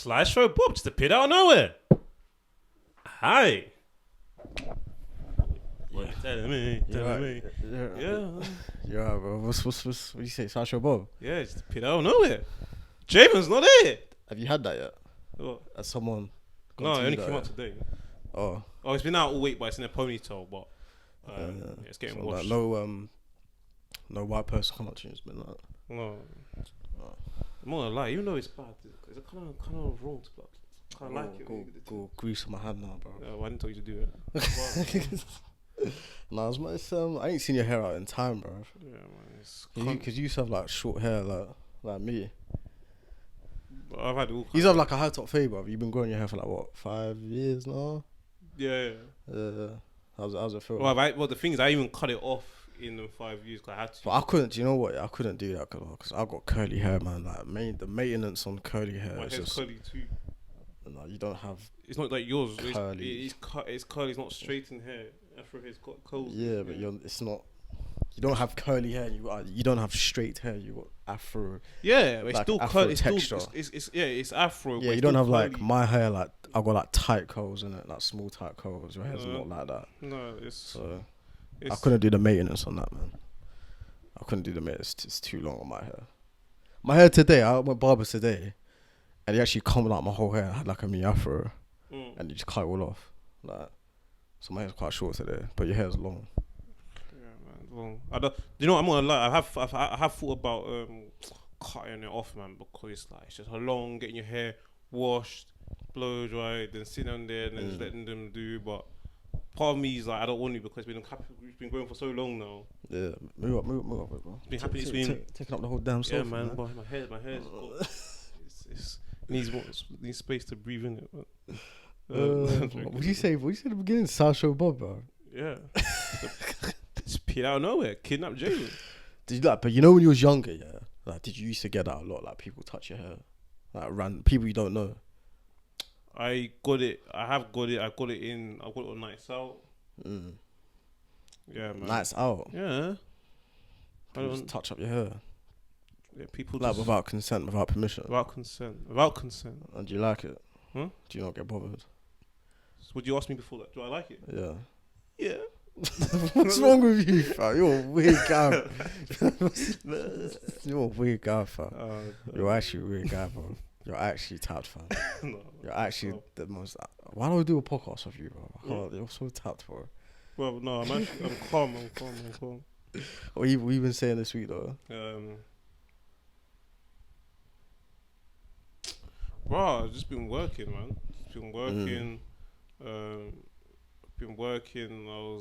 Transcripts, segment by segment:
Slideshow Bob just appeared out of nowhere. Hi. What you telling me? Telling me? Yeah. Yeah, bro. What do you say? Slideshow Bob? Yeah, just appeared out of nowhere. Javen's not there. Have you had that yet? What? Has someone? No, it only came out today. Oh. Oh, it's been out all week, but it's in a ponytail. But it's getting so washed. Like, no white person come up to you. It's been like. No. I'm not gonna lie, even though it's bad, it's kind of wrong, but I kind of like it. Go grease my hand now, bro. Well, I didn't tell you to do it. Nah, I ain't seen your hair out in time, bro. Yeah, man. Because you used to have like short hair, like me. I've had all. You used to have like a high top fade, bro. You've been growing your hair for like what, 5 years now? Yeah. How's it feel? Well, the thing is, I even cut it off in the 5 years because I had to. But I couldn't. Do you know what? I couldn't do that because I got curly hair, man. Like the maintenance on curly hair. My hair's curly too. No, you don't have. It's not like yours. Curly. It's curly. It's not straightened hair. Afro hair's got curls. Yeah, but it's not. You don't have curly hair. You don't have straight hair. You got afro. Yeah, but it's like still afro texture. texture. It's afro. Yeah, you don't have curly. Like my hair. Like I got like tight curls in it, like small tight curls. Your hair's not like that. No, I couldn't do the maintenance on that, man. I couldn't do the maintenance. It's too long on my hair. My hair today, I went barber today, and he actually combed out my whole hair. I had like a mini afro, and he just cut it all off. Like, so my hair's quite short today, but your hair's long. Well, you know, I'm not gonna lie. I have thought about cutting it off, man, because it's just long getting your hair washed, blow dry, then sitting on there and then just letting them do. But part of me is like I don't want to because it's been going for so long now. Yeah, move up, bro. It's been happy. It's been taking up the whole damn sofa. Yeah, man. But my hair's needs space to breathe in it. What did you say? What did you say at the beginning? Slideshow Bob, bro. Yeah. It's peed out of nowhere. Kidnapped Jalen. Did you but you know when you was younger, yeah? Like, did you used to get that a lot? Like, people touch your hair, like random people you don't know. I got it. I have got it. I got it on Nights Out. Yeah, man. Nights Out. Yeah. I don't touch up your hair. Yeah, people like without consent, without permission. Without consent. And do you like it? Huh? Do you not get bothered? So would you ask me before that? Do I like it? Yeah. Yeah. What's wrong with you, fam? You're a weird guy. You're a weird guy, fam. You're actually a weird guy, bro. You're actually tapped, fam. No, you're actually the most. Why don't I do a podcast with you, bro? You're so tapped, bro. Well, no, I'm calm. What you been saying this week, though? Bro, I've just been working, man. Been working. Been working. I was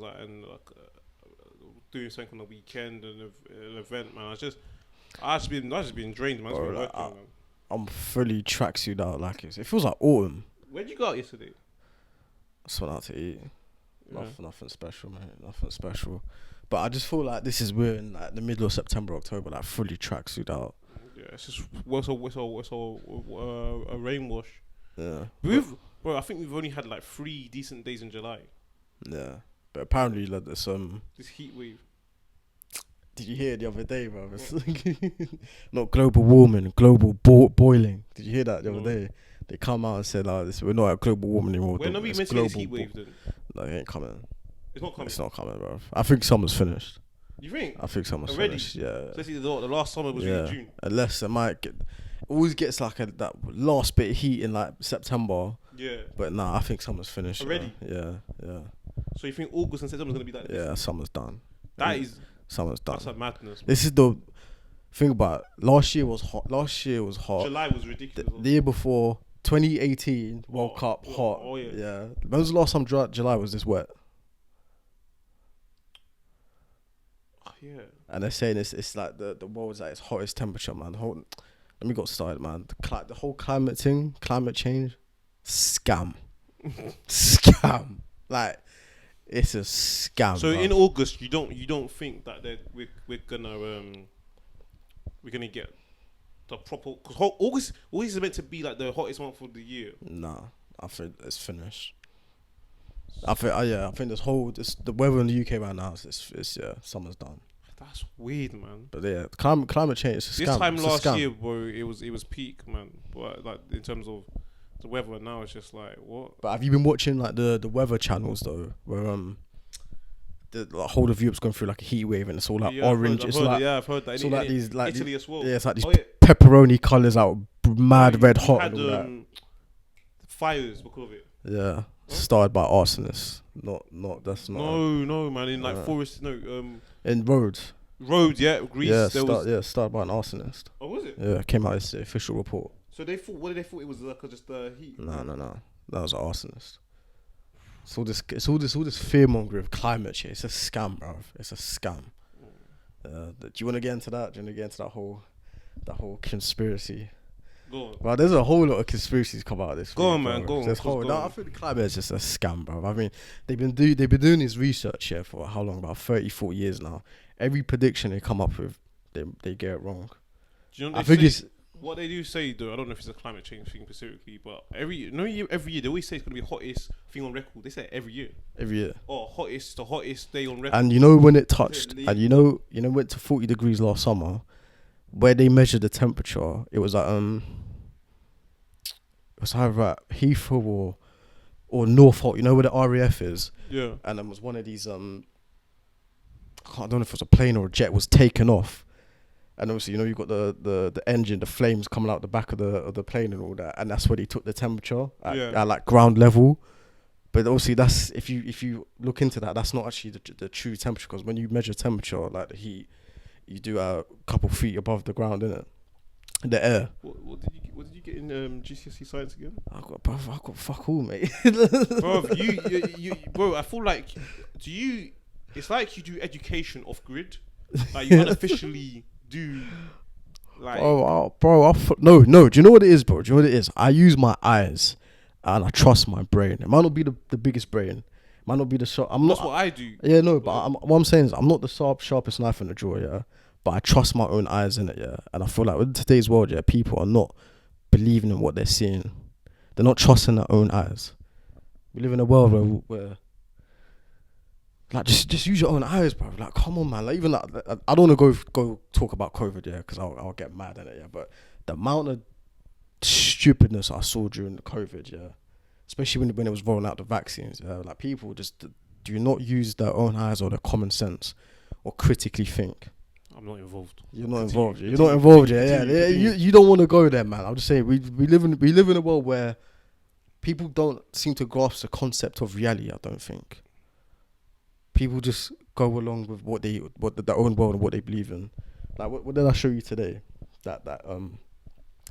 doing something on the weekend and an event, man. I just been drained, man. Bro, working, man. I'm fully tracksuit out like it feels like autumn. Where'd you go out yesterday? I just went out to eat. Yeah. Nothing special, man. Nothing special. But I just feel like we're in like the middle of September, October, like fully tracksuit out. Yeah, it's just a rain wash. Yeah. Bro, I think we've only had like 3 decent days in July. Yeah, but apparently like there's this heat wave. Did you hear the other day, bro? Not global warming, global boiling. Did you hear that the other day? They come out and said, we're not at global warming anymore. When are we meant to get this heat wave then? No, it ain't coming. It's not coming? It's not coming, bro. I think summer's finished. You think? I think summer's already finished, yeah. Especially the last summer was really June. Unless it might always gets like that last bit of heat in like September. Yeah. But nah, I think summer's finished. Already? Yeah. So you think August and September's going to be like this? Yeah, summer's done. Summer's done. That's a madness. This is the thing about it. Last year was hot. July was ridiculous. The year before, 2018 World Cup, hot. Oh yeah. Yeah. When was the last time July was this wet? Yeah. And they're saying it's like the world's at its hottest temperature, man. Let me get started, man. The whole climate change, scam. Scam. Like, it's a scam. So in August, you don't think that we're gonna get the proper, because August is meant to be like the hottest month of the year. Nah, I think it's finished. I think the weather in the UK right now is summer's done. That's weird, man. But yeah, climate change is a scam. This time last year, bro, it was peak, man. But like in terms of the weather now is just like what. But have you been watching like the weather channels though, where the whole of Europe's going through like a heat wave and it's all like orange. I've heard that. It's all like these like Italy as well. Yeah, it's like these pepperoni colours out, mad red hot. Had, and all that. Fires because of it. Yeah, huh? Started by arsonists. Not that's not. No, man. In like forests, in roads. Roads, yeah, Greece. Yeah, started by an arsonist. Oh, was it? Yeah, came out as the official report. So they thought, what did they thought it was like just heat? No. That was an arsonist. It's all this fear mongering of climate change. It's a scam, bro. It's a scam. Do you want to get into that? Do you want to get into that whole conspiracy? Go on. Bro, there's a whole lot of conspiracies come out of this. Go on, man. Go on. I think the climate is just a scam, bro. I mean, they've been doing this research here for how long? About 34 years now. Every prediction they come up with, they get it wrong. Do you know what they do say though? I don't know if it's a climate change thing specifically, but every year they always say it's gonna be the hottest thing on record. They say it every year. Every year. Oh, the hottest day on record. And you know when it touched, and you know went to 40 degrees last summer, where they measured the temperature. It was like it was either at Heathrow or Norfolk. You know where the RAF is. Yeah. And there was one of these I don't know if it was a plane or a jet was taken off. And obviously, you got the engine, the flames coming out the back of the plane and all that, and that's where they took the temperature at like ground level. But obviously, that's if you look into that, that's not actually the true temperature, because when you measure temperature, like the heat, you do a couple feet above the ground, innit? The air. What did you get in GCSE science again? I got fuck all, mate. Bro, bro, I feel like it's like you do education off grid, like you unofficially. Do like no. Do you know what it is, bro? Do you know what it is? I use my eyes and I trust my brain. It might not be the biggest brain. It might not be the sharp. That's what I do. Yeah, no, but what I'm saying is I'm not the sharpest knife in the drawer, yeah. But I trust my own eyes in it, yeah. And I feel like in today's world, yeah, people are not believing in what they're seeing. They're not trusting their own eyes. We live in a world where like just use your own eyes, bro. Like, come on, man. Like, even like, I don't want to go talk about COVID, yeah, because I'll get mad at it, yeah. But the amount of stupidness I saw during the COVID, yeah, especially when it was rolling out the vaccines, yeah, like people just do not use their own eyes or their common sense or critically think. I'm not involved. You're not involved. You're not involved, yeah. You don't want to go there, man. I'm just saying we live in a world where people don't seem to grasp the concept of reality. I don't think. People just go along with what their own world and what they believe in. Like what did I show you today? That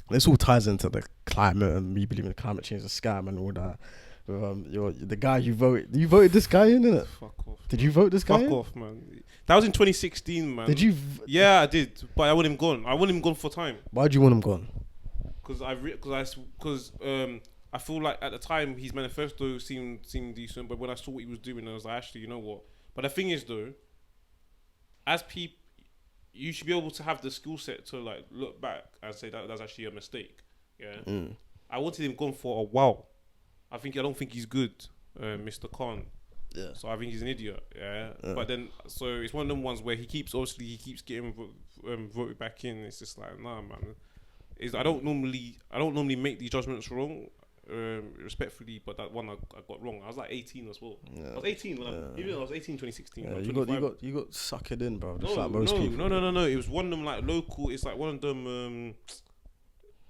this all ties into the climate and me believing climate change is a scam and all that. The guy you voted this guy in, innit? Fuck off. Did you vote this guy in? Fuck off, man. That was in 2016, man. Did you? Yeah, I did, but I want him gone. I want him gone for time. Why do you want him gone? Because I feel like at the time his manifesto seemed decent, but when I saw what he was doing, I was like, actually, you know what? But the thing is, though, as people, you should be able to have the skill set to like look back and say that that's actually a mistake. Yeah, I wanted him gone for a while. I don't think he's good, Mr. Khan. Yeah. So I think he's an idiot. Yeah. But then, so it's one of them ones where he keeps getting voted back in. It's just like, nah, man. I don't normally make these judgments wrong. Respectfully, but that one I got wrong. I was like 18 as well. Yeah. I was 18 when I was 18 2016. Yeah, you got suckered in, bro. Just like most people. No. It was one of them like local. It's like one of them.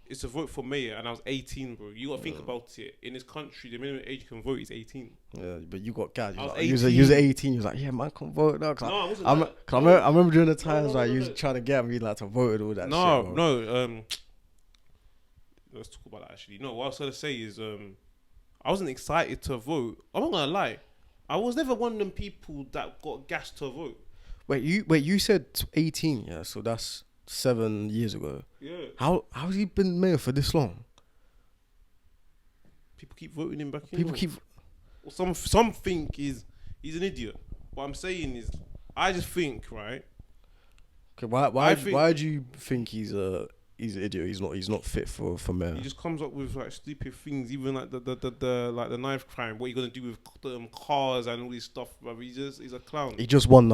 It's a vote for mayor, and I was 18, bro. You gotta think about it. In this country, the minimum age you can vote is 18. Yeah, but you got guys. You was 18. You was like, yeah, man, come vote now. I remember during the times like you was trying to get me like to vote and all that. No. Let's talk about that actually. No, what I was gonna say is I wasn't excited to vote. I'm not gonna lie. I was never one of them people that got gassed to vote. Wait, you said 18, yeah, so that's 7 years ago. Yeah. How's he been mayor for this long? People keep voting him back in. People keep well, some think he's an idiot. What I'm saying is I just think, right? Okay, why do you think he's an idiot? He's not fit for mayor. He just comes up with like stupid things, even like the like the knife crime. What are you gonna do with cars and all this stuff, brother? He's a clown. He just won in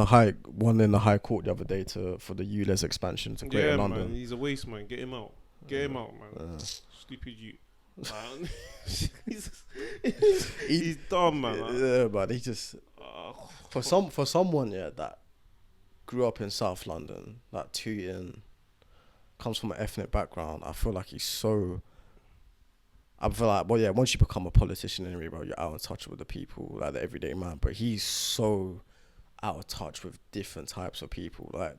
the High Court the other day for the ULEZ expansion to Greater London. Man, he's a waste man. Get him out. Get him out, man. Stupid you. He's dumb, man. Yeah, but he just for someone that grew up in South London, like Tooting, comes from an ethnic background. I feel like he's so. I feel like, well, yeah, once you become a politician anyway, bro, you're out of touch with the people, like the everyday man. But he's so out of touch with different types of people, like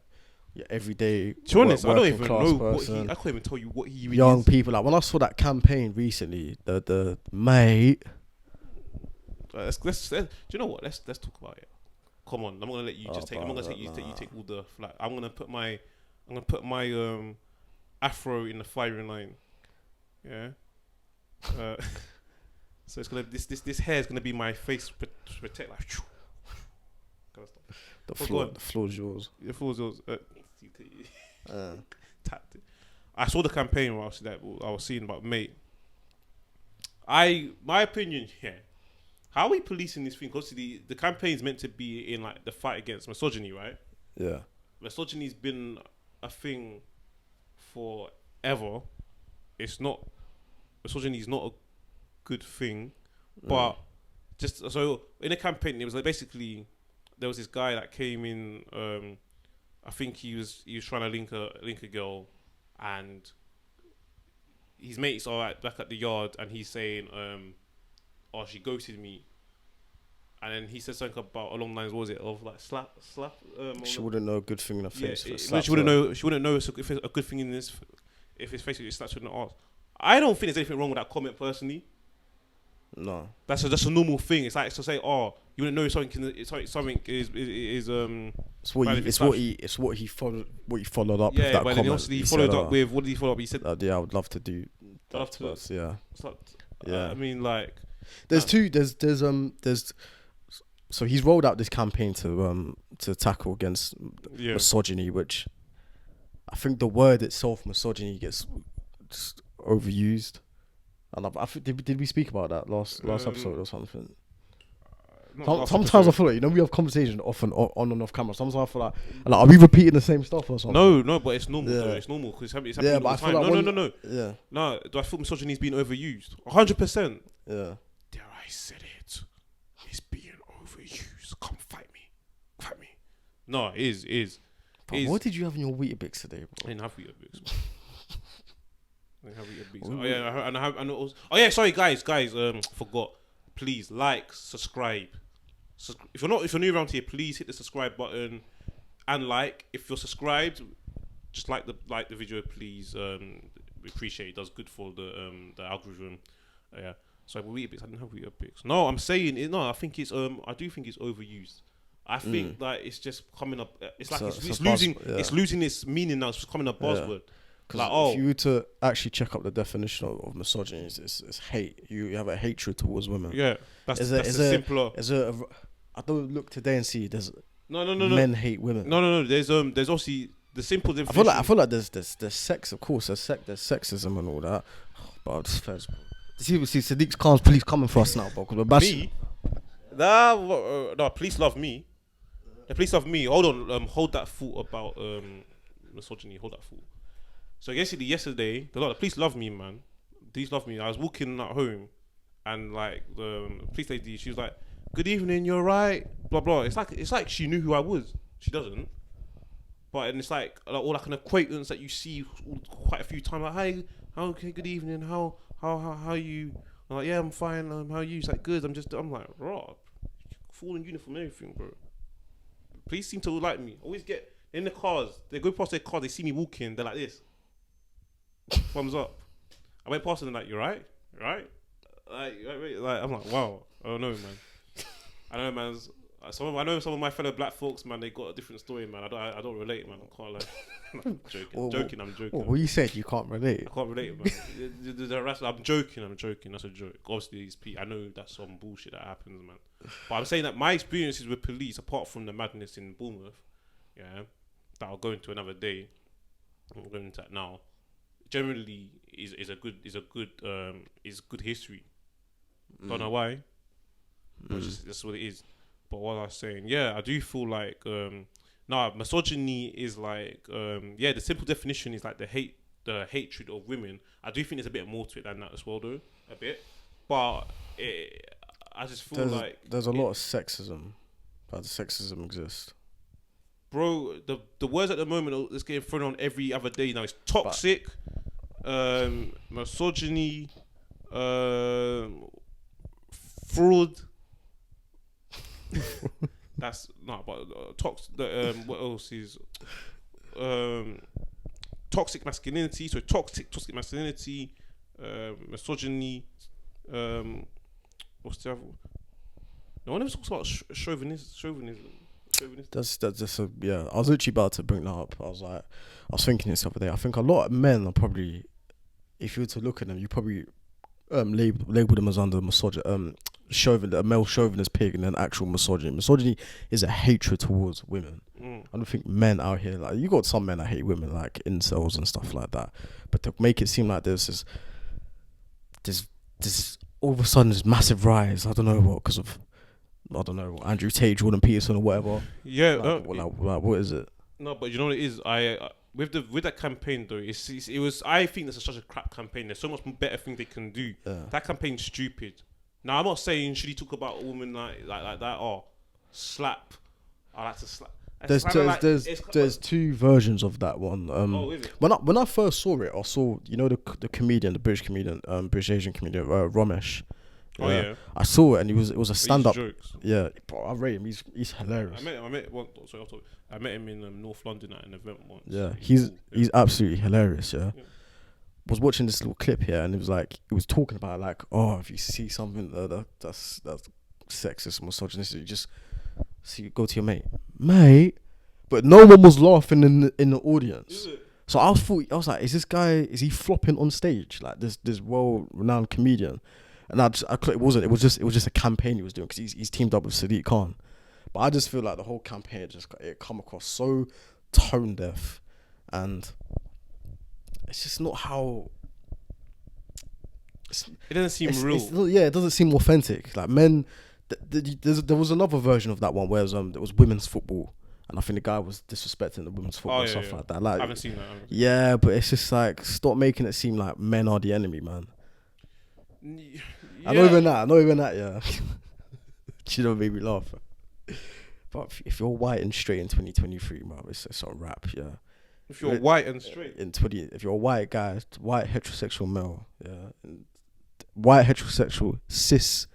your everyday. To be honest, I don't even know person, I can't even tell you what he really young is. people. Like when I saw that campaign recently, the mate. Let's do you know what? Let's talk about it. Come on, I'm gonna let you just take. I'm not gonna take you. You take all the like. I'm gonna put my afro in the firing line. Yeah. So it's gonna this hair is gonna be my face protect like. The floor is yours. The floor is yours. Tapped it. I saw the campaign where I was seeing about mate. My opinion here. How are we policing this thing? Because the campaign is meant to be in like the fight against misogyny, right? Yeah. Misogyny's been a thing forever. Misogyny is not a good thing, but just so in the campaign, it was like basically there was this guy that came in. I think he was trying to link a girl, and his mates are back at the yard, and he's saying, "Oh, she ghosted me," and then he said something about along the lines, what was it, of like slap. She wouldn't know a good thing in her face. She wouldn't know. She wouldn't know if it's a good thing in this. If his face is slapped with an arse. I don't think there's anything wrong with that comment personally. No, that's just a normal thing. It's like to say, "Oh, you wouldn't know something is It's what he followed up with that but comment. He followed up with what did he follow up? He said, "Yeah, I would love to do that to us." Yeah, I mean, like, there's so he's rolled out this campaign to tackle against misogyny, which I think the word itself, misogyny, gets just overused. And I think did we speak about that last episode or something? Sometimes I feel like we have conversations on and off camera. Sometimes I feel like are we repeating the same stuff or something? No, but it's normal. Though. It's normal because it's happening all the time. No. Yeah. No, do I feel misogyny is being overused? 100%. Yeah. Dare I said it? It's being overused. Come fight me. No, it is. But what did you have in your Weetabix today, bro? I didn't have Weetabix. Sorry guys, forgot. Please like, subscribe. If you're new around here, please hit the subscribe button and like. If you're subscribed, just like the video, please. We appreciate it. It does good for the algorithm. Yeah. So Weetabix, I didn't have Weetabix. No, I'm saying it. No, I think it's I do think it's overused. I think like it's just coming up. It's like it's losing its meaning now. It's becoming a buzzword. Because if you were to actually check up the definition of misogyny, it's hate. You have a hatred towards women. Yeah, that's simpler. I don't look today and see there's no. Men hate women. No. There's obviously the simple definition. I feel like there's sex, of course. There's sexism and all that. But it's first. See, Sadiq Khan's police coming for us now, bro. Because we're bashing. Me? No, police love me. The police love me. Hold on. Hold that thought about misogyny. Hold that thought. So yesterday, the police love me, man. Police love me. I was walking at home, and like the police lady, she was like, "Good evening, you're right." Blah blah. It's like she knew who I was. She doesn't. But and it's like all like an acquaintance that you see quite a few times. Like, "Hi, okay, good evening. How are you?" I'm like, "Yeah, I'm fine. How are you?" She's like, "Good." I'm like, "Raw, full in uniform, and everything, bro." Police seem to like me. Always get in the cars. They go past their car. They see me walking. They're like this. Thumbs up. I went past and they're like, "You right? Right?" Like I'm like, wow. I don't know, man. I know, man. I know some of my fellow black folks, man. They got a different story, man. I don't relate, man. I can't lie. I'm joking. I'm joking. What you said? You can't relate. I can't relate, man. I'm joking. That's a joke. Obviously, I know that's some bullshit that happens, man. But I'm saying that my experiences with police, apart from the madness in Bournemouth, yeah, that I'll go into another day. I'm going into that now. Generally, is good history. Don't know why. That's what it is. But what I was saying, yeah, I do feel like misogyny is like the simple definition is like the hate the hatred of women. I do think there's a bit more to it than that as well, though, a bit. But I just feel there's a lot of sexism. Like the sexism exists. Bro, the words at the moment that's getting thrown on every other day now is toxic, misogyny, fraud. That's not, but what else is toxic masculinity? So toxic masculinity, misogyny. What's the other? No one ever talks about chauvinism. That's just yeah. I was literally about to bring that up. I was thinking this the other day. I think a lot of men are probably, if you were to look at them, you probably label them as under a male chauvinist pig, and then actual misogyny. Misogyny is a hatred towards women. I don't think men out here, like, you got some men that hate women, like incels and stuff like that. But to make it seem like there's this all of a sudden this massive rise. I don't know what, because of, I don't know, Andrew Tate, Jordan Peterson, or whatever. Yeah, like, what is it? No, but you know what it is. With that campaign though, it was. I think that's such a crap campaign. There's so much better thing they can do. Yeah. That campaign's stupid. Now I'm not saying should he talk about a woman like that or slap. I like to slap. There's two versions of that one. Is it? When I first saw it, I saw, you know, the comedian, the British comedian, British Asian comedian, Ramesh. Oh yeah. I saw it, and it was a stand up. Jokes. Yeah, bro, I rate him. He's hilarious. I met him in North London at an event once. Yeah, he's absolutely hilarious. Yeah. Was watching this little clip here, and it was like, it was talking about like, oh, if you see something that's sexist, misogynistic, you just go to your mate. But no one was laughing in the audience. So I was like, is he flopping on stage, like this world-renowned comedian? And it wasn't. It was just a campaign he was doing, because he's teamed up with Sadiq Khan. But I just feel like the whole campaign it come across so tone deaf, and it's just not how. It doesn't seem real. It doesn't seem authentic. Like men, there was another version of that one where there was women's football, and I think the guy was disrespecting the women's football and stuff like that. Like, I haven't seen that. Yeah, but it's just like, stop making it seem like men are the enemy, man. Yeah. I not even that. Yeah, she don't make me laugh. But if you're white and straight in 2023, man, it's a rap. Yeah. If you're white and straight if you're a white guy, white heterosexual male, yeah, white heterosexual cis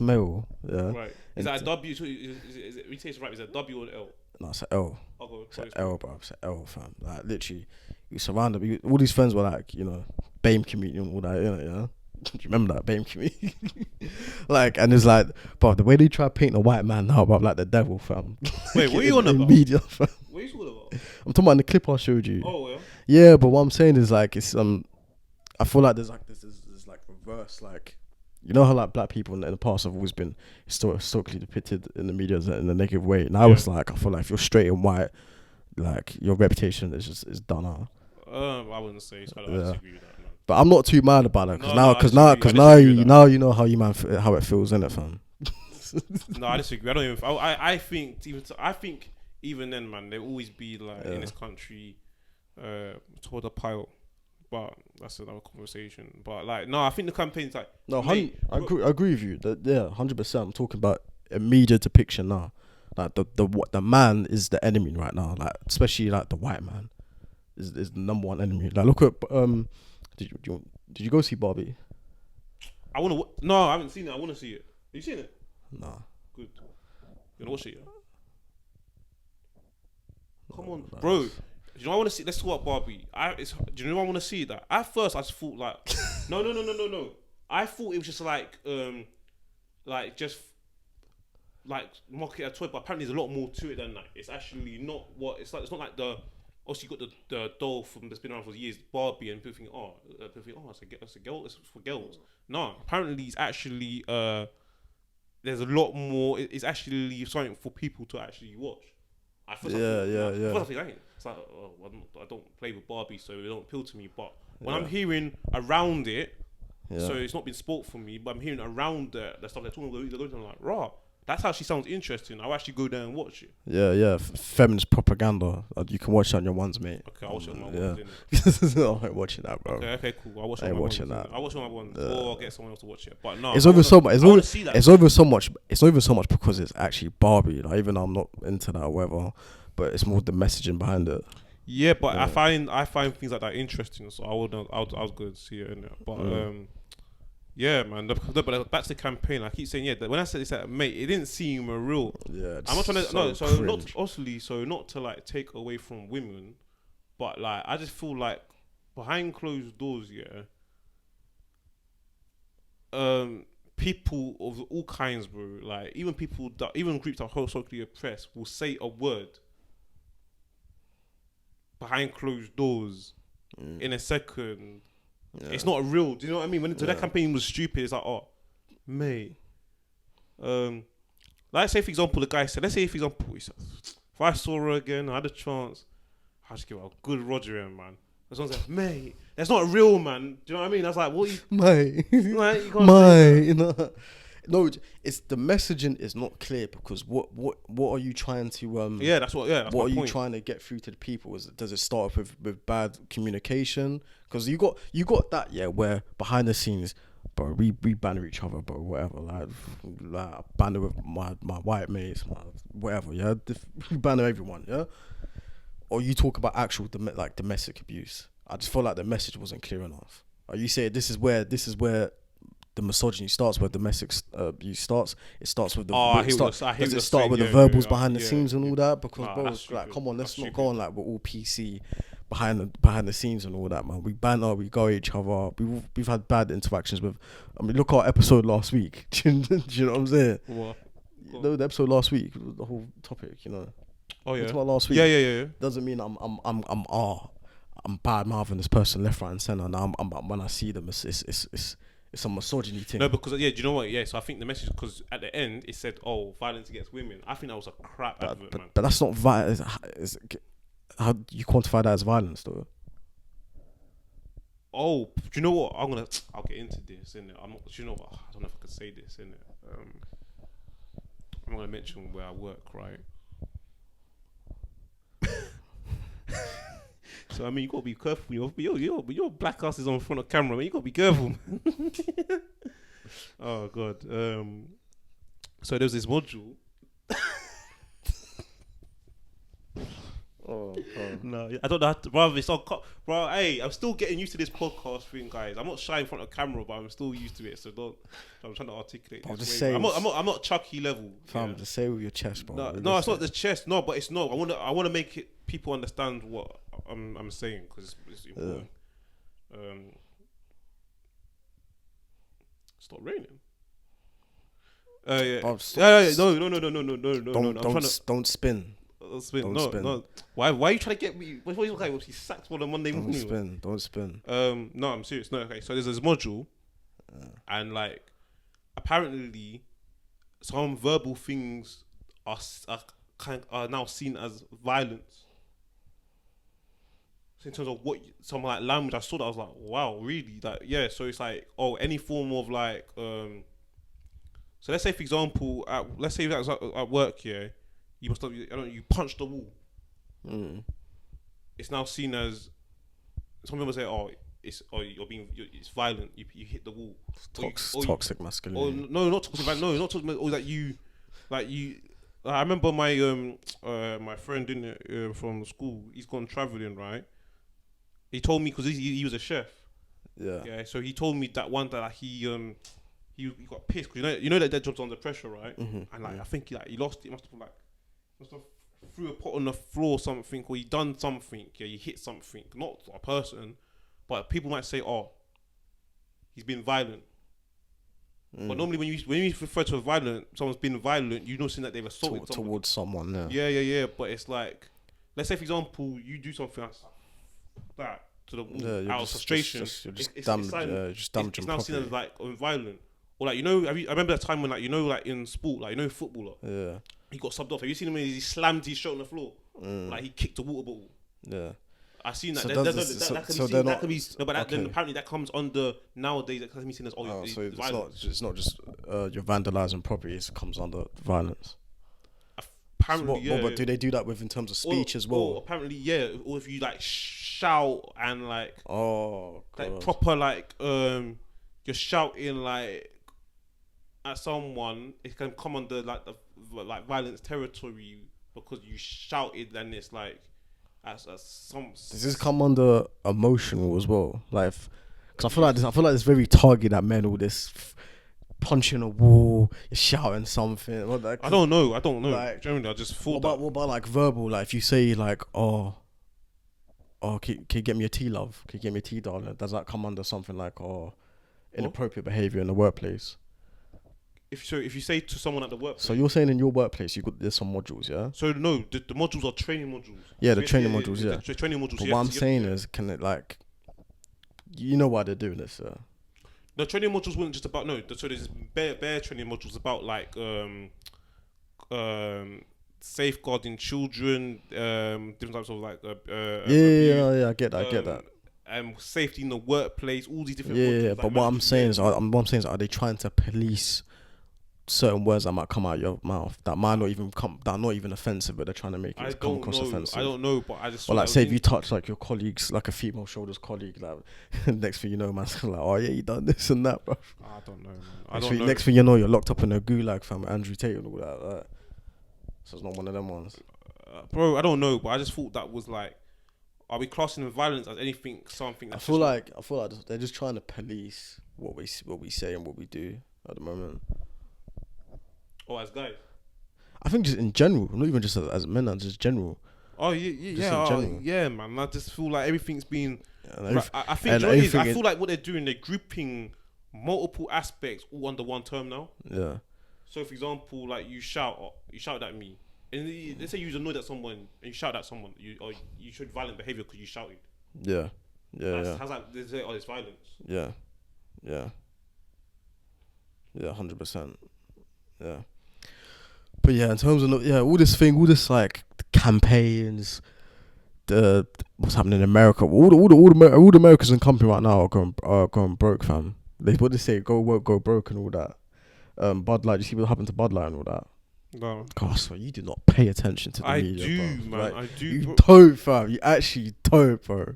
male, yeah. Right. Is that a W? Is it? We say it's right. Is it a W or an L? No, it's an L. It's an L, bro. It's an L, fam. Like, literally, you surrounded. All these friends were like, you know, BAME comedian, all that, you know, yeah. Do you remember that BAME comedian? Like, and it's like, bro, the way they try to paint a white man now, bro, like the devil, fam. Wait, what are you on about? Media, fam. What are you talking about? I'm talking about the clip I showed you. Oh yeah. Yeah, but what I'm saying is like, it's I feel like there's like reverse, like, you know how like black people in the past have always been historically depicted in the media in a negative way. Now it's like, I feel like if you're straight and white, like, your reputation is done out. I wouldn't say so. I disagree with that. But I'm not too mad about it, because now you know how how it feels, innit, fam? No, I disagree. I don't even. I think even then, man, there'll always be like in this country, toward a pile. But that's another conversation. But like, no, I think the campaign's like. No, I agree with you. That 100%. I'm talking about a media depiction now. Like the man is the enemy right now. Like, especially like the white man is the number one enemy. Like, look at Did you go see Barbie? No, I haven't seen it. I want to see it. Have you seen it? Nah. Good. You gonna watch it? Yeah? Come on, bro. Do you know what I want to see? Let's talk about Barbie. Do you know what I want to see? That at first I just thought like, no. I thought it was just like just like market a toy, but apparently there's a lot more to it than that. It's actually not what it's like. It's not like the. Also, you got the doll that's been around for years, Barbie, and people think, it's a girl, it's for girls. No, apparently it's actually there's a lot more. It's actually something for people to actually watch. First I think it's like, I don't play with Barbie, so it don't appeal to me. But when I'm hearing around it, so it's not been sport for me, but I'm hearing around the stuff they're talking about, I'm like, rah, that's how she sounds interesting. I'll actually go there and watch it. Yeah. Feminist propaganda. You can watch it on your ones, mate. Okay, I'll watch it on my ones. Innit? I ain't watching that, bro. Okay, cool. I'll watch it on my ones. I'll watch it on my ones, or I'll get someone else to watch it. But no, it's over so much. It's not even so much because it's actually Barbie. Like, even though I'm not into that or whatever, but it's more the messaging behind it. Yeah, but I find things like that interesting, so I was good to see it in there. But yeah, man. But back to the campaign. I keep saying when I said this, mate, it didn't seem real. Yeah, I'm not trying to cringe. not to like take away from women, but like I just feel like behind closed doors, people of all kinds, bro. Like even groups that are socially oppressed will say a word behind closed doors in a second. Yeah. It's not real. Do you know what I mean? When that campaign was stupid, it's like, oh, mate. Let's say, for example, the guy said, he said, if I saw her again, I had a chance, I'd just give her a good Roger in, man. Someone said, mate, that's not real, man. Do you know what I mean? I was like, what? Mate. Like, you can't mate. No, it's the messaging is not clear because what are you trying to that's what are you trying to get through to the people? Does it start off with bad communication? Because you got that where behind the scenes, bro, we banter each other, bro, whatever, like I banter with my white mates, whatever, we banter everyone, or you talk about actual domestic abuse. I just feel like the message wasn't clear enough. Or you say this is where the misogyny starts, where domestic abuse starts. It starts with the does it start with the verbals behind the scenes and all that? Because bro, it's like, come on, let's not go on like we're all PC behind the scenes and all that, man. We banter, we go at each other. We've had bad interactions with. I mean, look at our episode last week. Do you know what I'm saying? What? The episode last week, the whole topic, you know. Oh yeah. About last week. Yeah. Doesn't mean I'm bad mouthing this person left, right, and center. Now I'm when I see them, it's a misogyny thing. No, because do you know what? Yeah, so I think the message, because at the end it said, "Oh, violence against women." I think that was a crap advert, man. But that's not violence. How do you quantify that as violence, though? Oh, do you know what? I'll get into this, innit? I'm not. Do you know what? I don't know if I can say this, innit? I'm gonna mention where I work, right? So I mean, you gotta be careful. Your black ass is on front of camera, man. You gotta be careful. Oh god. So there's this module. No, I don't know. Bro, it's all bro. Hey, I'm still getting used to this podcast thing, guys. I'm not shy in front of camera, but I'm still used to it. So don't. I'm trying to articulate. I'm not Chucky level. Fam, just say with your chest, bro. No, it's not the chest. No, but it's not. I want to make it people understand what I'm saying because it's important. Stop raining. Yeah. No. Don't spin. No. Why are you trying to get me? What you like? He sacked for the Monday morning. Don't spin. No, I'm serious. No, okay. So there's this module, and like, apparently, some verbal things are now seen as violence. So in terms of some like language, I saw that I was like, wow, really? Like, yeah. So it's like, any form of like, so let's say for example, let's say that's at work, you must have, you punch the wall. It's now seen as, some people say, it's violent. You hit the wall. Toxic masculinity. No, not toxic. No, not toxic. Or that you. I remember my friend from school. He's gone traveling, right? He told me because he was a chef. Yeah. Yeah. So he told me that one that he got pissed because you know that job's under pressure, right? Mm-hmm. And I think he lost it. Must have threw a pot on the floor or something, or he done something. Yeah, he hit something, not a person, but people might say, he's been violent. But normally when you refer to someone's been violent, you know, seeing that they've assaulted towards someone. Yeah. But it's like, let's say for example, you do something like that to the wall out of frustration. It's now seen as like violent. Or like, I remember that time when like in sport, like a footballer. Yeah. He got subbed off. Have you seen him when he slammed his shot on the floor? Like he kicked a water bottle. Yeah. I seen that. So That does this- can be so seen. they're That not- could be. No, but that, then okay. apparently that comes under nowadays. That can be seen as So violence. it's not just you're vandalizing property. It comes under violence. Apparently, yeah. But do they do that with in terms of speech as well? Or apparently, yeah. Or if you like shout and like, Oh, like God. proper like you're shouting like at someone, it can come under like the like violence territory because you shouted, and it's like as some. Does this come under emotional as well? Like, because I feel like it's very targeted at men. All this punching a wall, you're shouting something. I don't know. Like, Generally, I just thought what about like verbal? Like, if you say like, oh, can you get me a tea, love? Can you get me a tea, darling? Does that come under something like, inappropriate behavior in the workplace? if you say to someone at the work. So you're saying in your workplace there's some modules, yeah? So no, the modules are training modules. Yeah, the training modules, yeah. The training modules. But what I'm saying is, can it like, you know why they're doing this? The training modules weren't just about So there's bare training modules about like safeguarding children, different types of like I get that. Safety in the workplace, all these different. Yeah, modules, yeah. like But what I'm saying is, are they trying to police certain words that might come out of your mouth that might not even not even offensive, but they're trying to make it come across offensive? I don't know, but I just. Or like, say if you touch like your colleagues, like a female shoulders colleague, like next thing you know, man's like, oh yeah, you done this and that, bro. I don't know, man. Next thing you know, you're locked up in a gulag, fam, with Andrew Tate and all that. Like, so it's not one of them ones. Bro, I don't know, but I just thought that was like, are we classing violence as anything, something? I feel like they're just trying to police what we say and what we do at the moment. Oh, as guys. I think just in general, not even just as men, just general. Oh yeah, man. I just feel like everything's been. I think I feel like what they're doing, they're grouping multiple aspects all under one term now. Yeah. So, for example, like you shout at me, and let's say you're annoyed at someone and you shout at someone, you showed violent behavior because you shouted. Yeah. How's that? They say, it's violence. Yeah. 100%. Yeah. But yeah, in terms of all this like campaigns, what's happening in America, all the Americans in company right now are going broke, fam. What they say, go woke, go broke, and all that. Bud Light, you see what happened to Bud Light and all that? No. God, so you do not pay attention to the media, do, bro. Man. Like, I do, you bro. don't, fam. You actually don't, bro.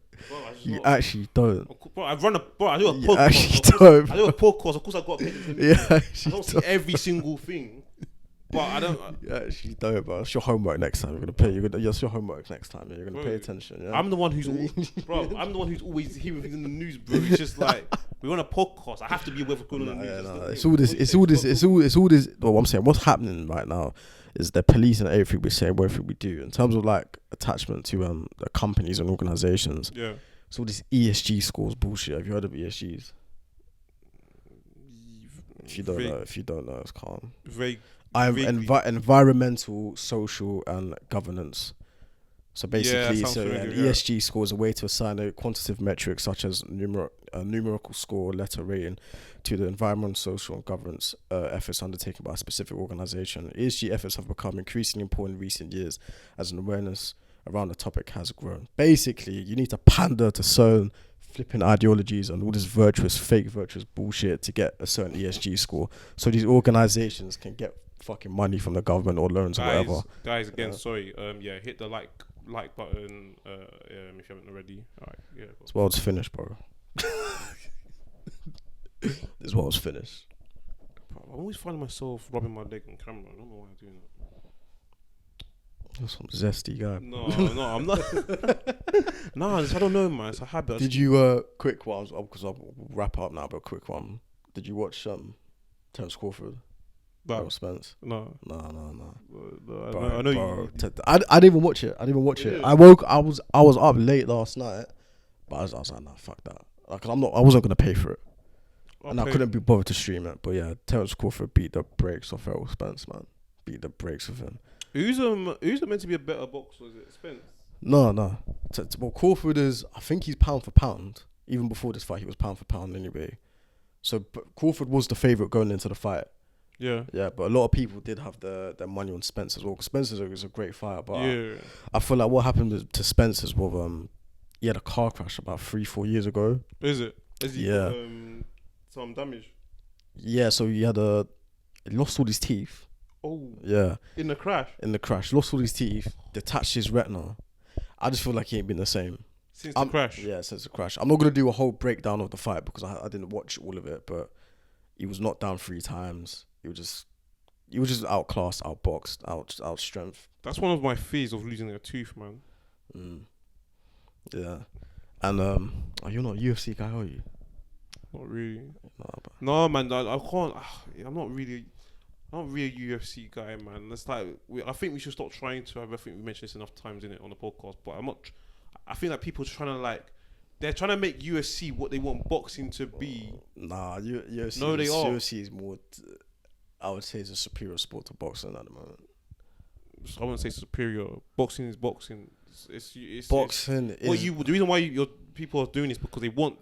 You actually don't. Bro, I do a podcast. You actually don't. I do a podcast. Of course, I got to pay. Yeah, I don't see every single thing, but I don't. You actually don't, bro. It's your homework next time. You're gonna pay. It's your homework next time. You're gonna pay attention. Yeah? I'm the one who's always hearing things in the news, bro. It's just like we're on a podcast. I have to be aware of what's going on in the news. It's all this. Well, what I'm saying, what's happening right now is they're policing everything we say, everything we do in terms of like attachment to the companies and organizations. Yeah. So all this ESG scores bullshit. Have you heard of ESGs? If you don't know, it's calm. Environmental, social, and governance. So basically, an ESG score is a way to assign a quantitative metric such as a numerical score or letter rating to the environmental, social, and governance efforts undertaken by a specific organization. ESG efforts have become increasingly important in recent years as an awareness around the topic has grown. Basically, you need to pander to certain flipping ideologies and all this fake virtuous bullshit to get a certain ESG score. So these organizations can get fucking money from the government or loans or whatever. Guys, again, sorry. Hit the like button if you haven't already. All right, yeah. This world's finished, bro. This world's finished. I'm always finding myself rubbing my leg on camera. I don't know why I'm doing that. You're some zesty guy. No, I'm not. No, I don't know, man. It's a habit. Did you quick one? Because I'll wrap up now, but quick one. Did you watch Terence Crawford? Errol Spence? No. Bro, I know you. I didn't even watch it. Yeah. I was up late last night, but I was like, nah, fuck that. Because I wasn't gonna pay for it, and I couldn't be bothered to stream it. But yeah, Terence Crawford beat the brakes off Errol Spence, man. Beat the brakes of him. Who's meant to be a better boxer? Is it Spence? No. Well, Crawford is. I think he's pound for pound. Even before this fight, he was pound for pound anyway. So Crawford was the favorite going into the fight. Yeah. Yeah, but a lot of people did have their money on Spence as well. Because Spence is a great fighter, but yeah. I feel like what happened to Spence is, well, he had a car crash about 3-4 years ago. Is it? Has he Yeah. got some damage? Yeah, so he lost all his teeth. Oh. Yeah. In the crash? In the crash. Lost all his teeth, detached his retina. I just feel like he ain't been the same. Since the crash? Yeah, since the crash. I'm not going to do a whole breakdown of the fight because I didn't watch all of it, but he was knocked down 3 times. He was just outclassed, outboxed, out strength. That's one of my fears of losing a tooth, man. Yeah. And you're not a UFC guy, are you? Not really. Nah, No, man. I can't. I'm not really a UFC guy, man. It's like I think we should stop trying to. I think we mentioned this enough times in it on the podcast, but I'm not. I think that people are trying to like. They're trying to make UFC what they want boxing to be. Nah, UFC. No, they are. UFC is more. I would say it's a superior sport to boxing at the moment. So I wouldn't say superior. Boxing is boxing. It's boxing is. The reason why your people are doing this because they want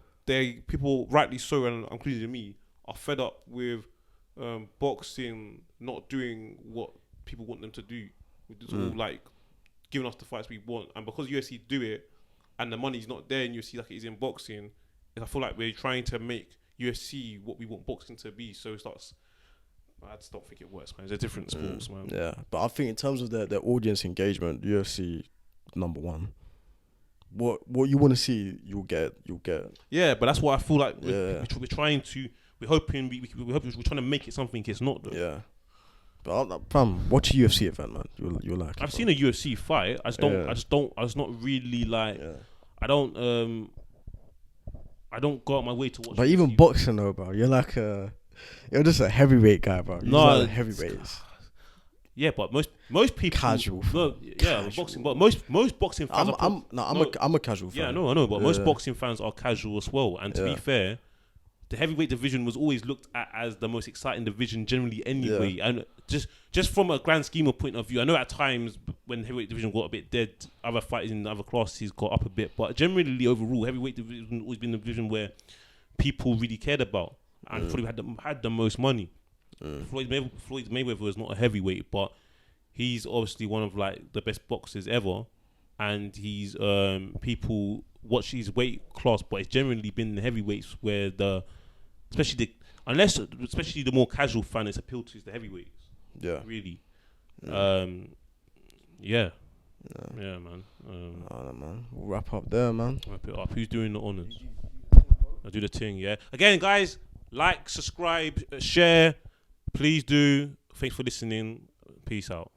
people, rightly so, and including me, are fed up with boxing not doing what people want them to do. It's all like giving us the fights we want, and because UFC do it, and the money's not there in UFC like it is in boxing, I feel like we're trying to make UFC what we want boxing to be. So it starts. I just don't think it works, man. It's a different sports, man. Yeah, but I think in terms of their audience engagement, UFC number 1. What you want to see, you'll get. Yeah, but that's what I feel like. We're trying to. We're hoping. We're trying to make it something it's not, though. Yeah. But fam, watch a UFC event, man. You'll like it. I've seen a UFC fight. I just not really like. Yeah. I don't go out my way to watch. But even boxing, though, bro, you're just a heavyweight guy, bro. You're heavyweights. Yeah, but most people casual. No, yeah, boxing. But most boxing fans. I'm a casual fan. Yeah, I know. But most boxing fans are casual as well. And to be fair, the heavyweight division was always looked at as the most exciting division generally anyway. Yeah. And just from a grand scheme of point of view, I know at times when heavyweight division got a bit dead, other fighters in other classes got up a bit. But generally, overall, heavyweight division has always been the division where people really cared about and probably had the most money. Floyd Mayweather was not a heavyweight, but he's obviously one of like the best boxers ever, and he's people watch his weight class, but it's generally been the heavyweights where especially the more casual fan it's appealed to is the heavyweights. Yeah, really. Yeah. Yeah, man. Man. We'll wrap up there, man. Wrap it up. Who's doing the honors? I do the thing, yeah. Again, guys, like, subscribe, share. Please do. Thanks for listening. Peace out.